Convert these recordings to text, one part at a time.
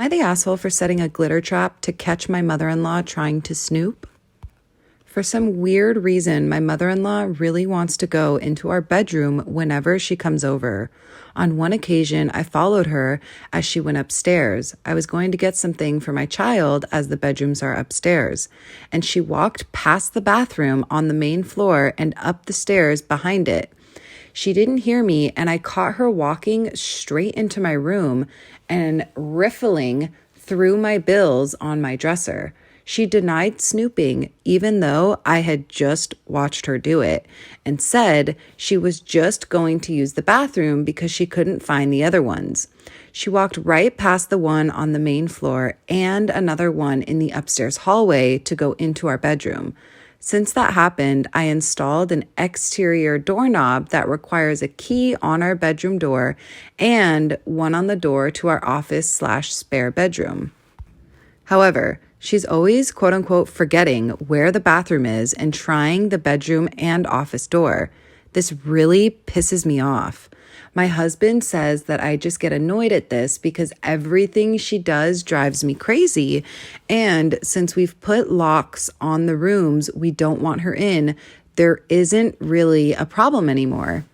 I the asshole for setting a glitter trap to catch my mother-in-law trying to snoop? For some weird reason, my mother-in-law really wants to go into our bedroom whenever she comes over. On one occasion, I followed her as she went upstairs. I was going to get something for my child as the bedrooms are upstairs, and she walked past the bathroom on the main floor and up the stairs behind it. She didn't hear me, and I caught her walking straight into my room and riffling through my bills on my dresser. She denied snooping, even though I had just watched her do it, and said she was just going to use the bathroom because she couldn't find the other ones. She walked right past the one on the main floor and another one in the upstairs hallway to go into our bedroom. Since that happened, I installed an exterior doorknob that requires a key on our bedroom door and one on the door to our office/spare bedroom. However, she's always quote unquote forgetting where the bathroom is and trying the bedroom and office door. This really pisses me off. My husband says that I just get annoyed at this because everything she does drives me crazy. And since we've put locks on the rooms we don't want her in, there isn't really a problem anymore.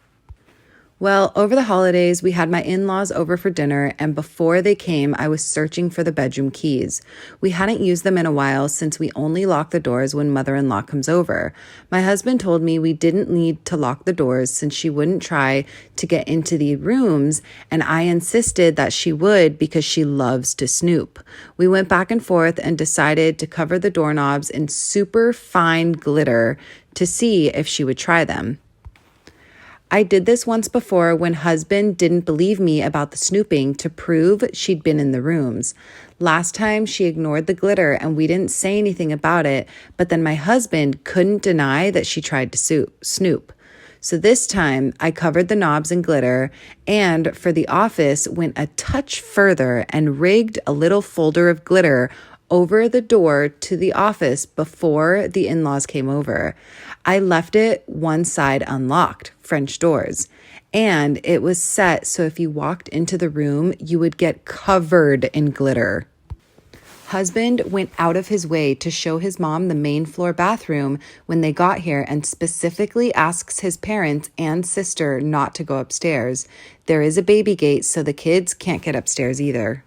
Well, over the holidays, we had my in-laws over for dinner, and before they came, I was searching for the bedroom keys. We hadn't used them in a while since we only lock the doors when mother-in-law comes over. My husband told me we didn't need to lock the doors since she wouldn't try to get into the rooms, and I insisted that she would because she loves to snoop. We went back and forth and decided to cover the doorknobs in super fine glitter to see if she would try them. I did this once before when husband didn't believe me about the snooping to prove she'd been in the rooms. Last time she ignored the glitter and we didn't say anything about it, but then my husband couldn't deny that she tried to snoop. So this time I covered the knobs in glitter and for the office went a touch further and rigged a little folder of glitter over the door to the office before the in-laws came over. I left it one side unlocked, French doors, and it was set so if you walked into the room, you would get covered in glitter. Husband went out of his way to show his mom the main floor bathroom when they got here and specifically asks his parents and sister not to go upstairs. There is a baby gate, so the kids can't get upstairs either.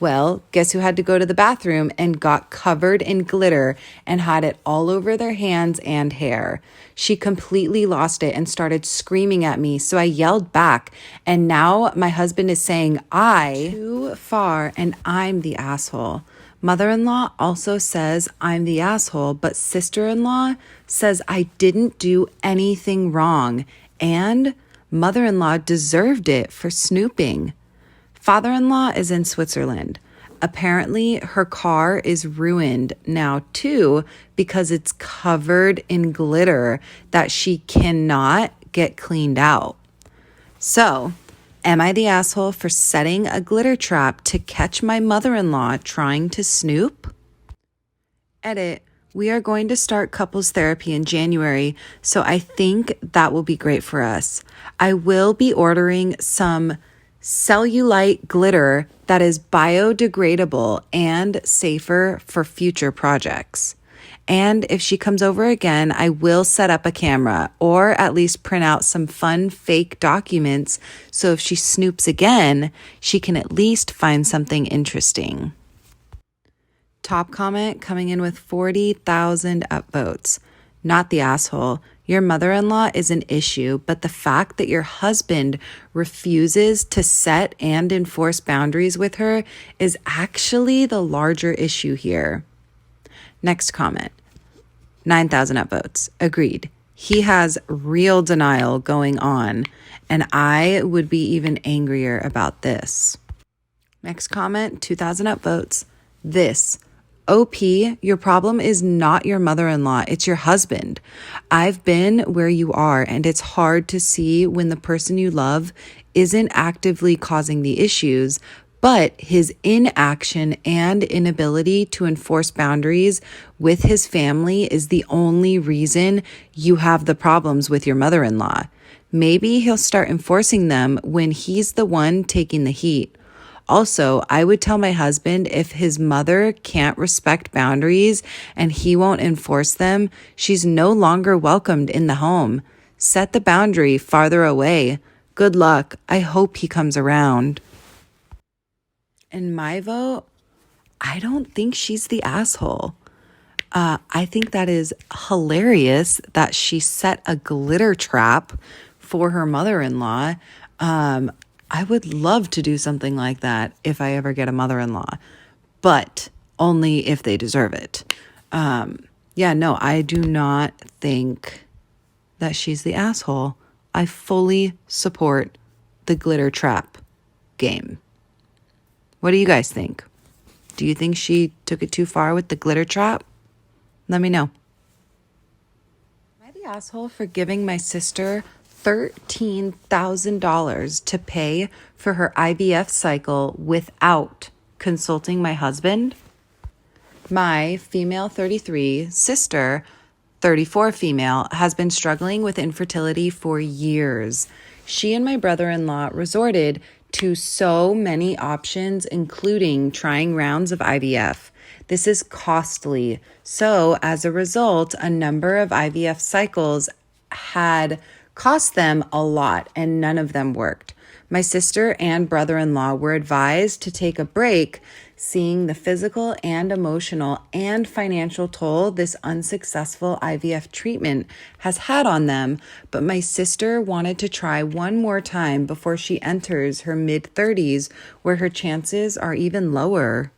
Well, guess who had to go to the bathroom and got covered in glitter and had it all over their hands and hair? She completely lost it and started screaming at me, so I yelled back, and now my husband is saying too far and I'm the asshole. Mother-in-law also says I'm the asshole, but sister-in-law says I didn't do anything wrong, and mother-in-law deserved it for snooping. Father-in-law is in Switzerland. Apparently, her car is ruined now too because it's covered in glitter that she cannot get cleaned out. So, am I the asshole for setting a glitter trap to catch my mother-in-law trying to snoop? Edit. We are going to start couples therapy in January, so I think that will be great for us. I will be ordering some cellulite glitter that is biodegradable and safer for future projects. And if she comes over again, I will set up a camera or at least print out some fun fake documents so if she snoops again, she can at least find something interesting. Top comment coming in with 40,000 upvotes. Not the asshole. Your mother-in-law is an issue, but the fact that your husband refuses to set and enforce boundaries with her is actually the larger issue here. Next comment. 9,000 upvotes. Agreed. He has real denial going on, and I would be even angrier about this. Next comment. 2,000 upvotes. This. OP, your problem is not your mother-in-law, it's your husband. I've been where you are, and it's hard to see when the person you love isn't actively causing the issues, but his inaction and inability to enforce boundaries with his family is the only reason you have the problems with your mother-in-law. Maybe he'll start enforcing them when he's the one taking the heat. Also, I would tell my husband if his mother can't respect boundaries and he won't enforce them, she's no longer welcomed in the home. Set the boundary farther away. Good luck. I hope he comes around. And my vote, I don't think she's the asshole. I think that is hilarious that she set a glitter trap for her mother-in-law. I would love to do something like that if I ever get a mother-in-law, but only if they deserve it. I do not think that she's the asshole. I fully support the glitter trap game. What do you guys think? Do you think she took it too far with the glitter trap? Let me know. Am I the asshole for giving my sister $13,000 to pay for her IVF cycle without consulting my husband? My female 33 sister, 34 female, has been struggling with infertility for years. She and my brother-in-law resorted to so many options, including trying rounds of IVF. This is costly. So as a result, a number of IVF cycles had cost them a lot and none of them worked. My sister and brother-in-law were advised to take a break, seeing the physical and emotional and financial toll this unsuccessful IVF treatment has had on them, but my sister wanted to try one more time before she enters her mid-30s, where her chances are even lower.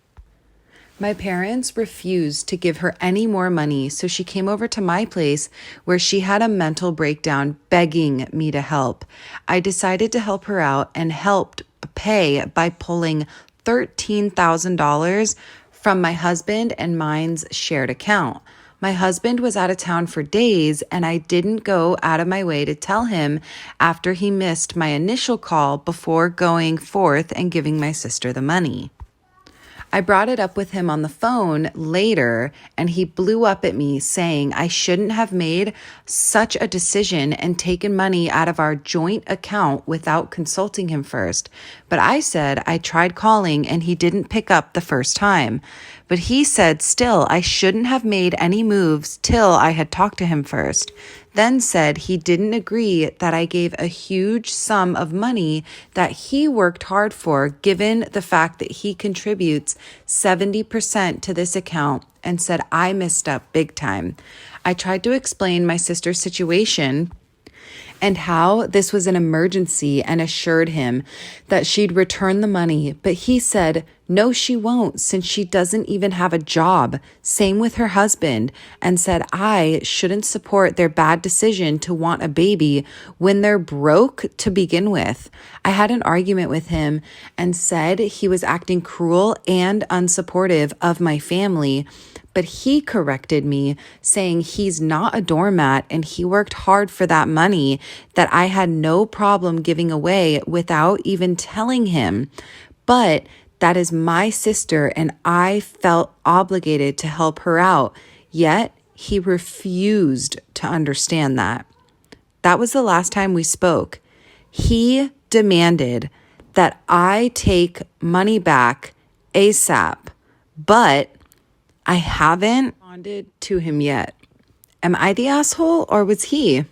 My parents refused to give her any more money, so she came over to my place where she had a mental breakdown begging me to help. I decided to help her out and helped pay by pulling $13,000 from my husband and mine's shared account. My husband was out of town for days, and I didn't go out of my way to tell him after he missed my initial call before going forth and giving my sister the money. I brought it up with him on the phone later, and he blew up at me saying I shouldn't have made such a decision and taken money out of our joint account without consulting him first. But I said I tried calling and he didn't pick up the first time. But he said still I shouldn't have made any moves till I had talked to him first. Then said he didn't agree that I gave a huge sum of money that he worked hard for, given the fact that he contributes 70% to this account, and said I messed up big time. I tried to explain my sister's situation and how this was an emergency and assured him that she'd return the money, but he said, no, she won't, since she doesn't even have a job. Same with her husband, and said I shouldn't support their bad decision to want a baby when they're broke to begin with. I had an argument with him and said he was acting cruel and unsupportive of my family, but he corrected me, saying he's not a doormat and he worked hard for that money that I had no problem giving away without even telling him. But that is my sister and I felt obligated to help her out, yet he refused to understand that. That was the last time we spoke. He demanded that I take money back ASAP, but I haven't responded to him yet. Am I the asshole or was he?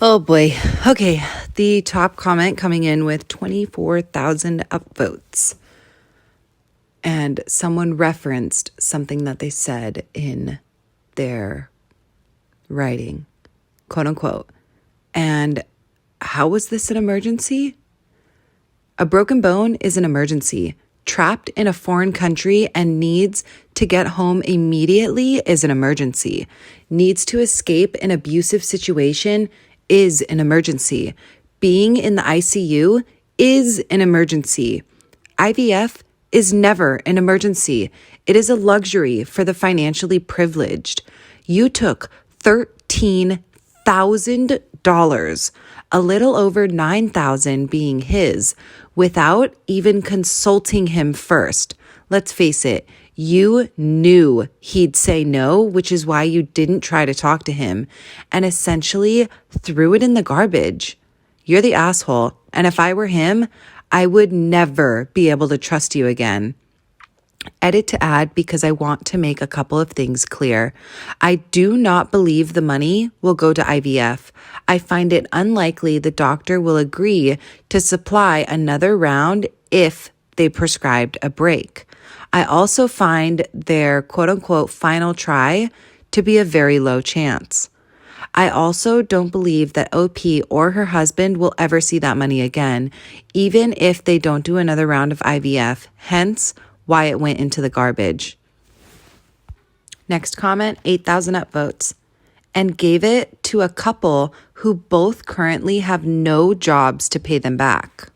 Oh boy. Okay, the top comment coming in with 24,000 upvotes. And someone referenced something that they said in their writing, quote unquote. And how was this an emergency? A broken bone is an emergency. Trapped in a foreign country and needs to get home immediately is an emergency. Needs to escape an abusive situation is an emergency. Being in the ICU is an emergency. IVF is never an emergency. It is a luxury for the financially privileged. You took $13,000, a little over $9,000 being his, without even consulting him first. Let's face it, you knew he'd say no, which is why you didn't try to talk to him, and essentially threw it in the garbage. You're the asshole, and if I were him, I would never be able to trust you again. Edit to add because I want to make a couple of things clear. I do not believe the money will go to IVF. I find it unlikely the doctor will agree to supply another round if they prescribed a break. I also find their quote unquote final try to be a very low chance. I also don't believe that OP or her husband will ever see that money again, even if they don't do another round of IVF, hence why it went into the garbage. Next comment, 8,000 upvotes, and gave it to a couple who both currently have no jobs to pay them back.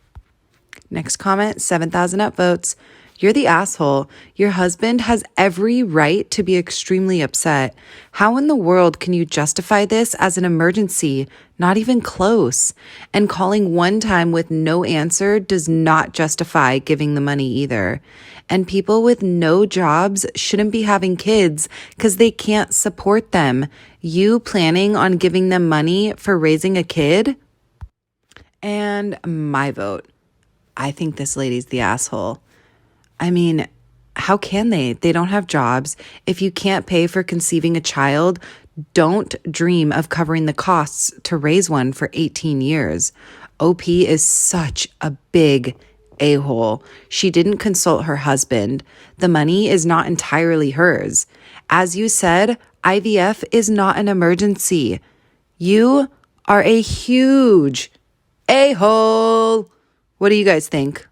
Next comment, 7,000 upvotes. You're the asshole. Your husband has every right to be extremely upset. How in the world can you justify this as an emergency? Not even close. And calling one time with no answer does not justify giving the money either. And people with no jobs shouldn't be having kids because they can't support them. You planning on giving them money for raising a kid? And my vote. I think this lady's the asshole. I mean, how can they? They don't have jobs. If you can't pay for conceiving a child, don't dream of covering the costs to raise one for 18 years. OP is such a big a-hole. She didn't consult her husband. The money is not entirely hers. As you said, IVF is not an emergency. You are a huge a-hole. What do you guys think?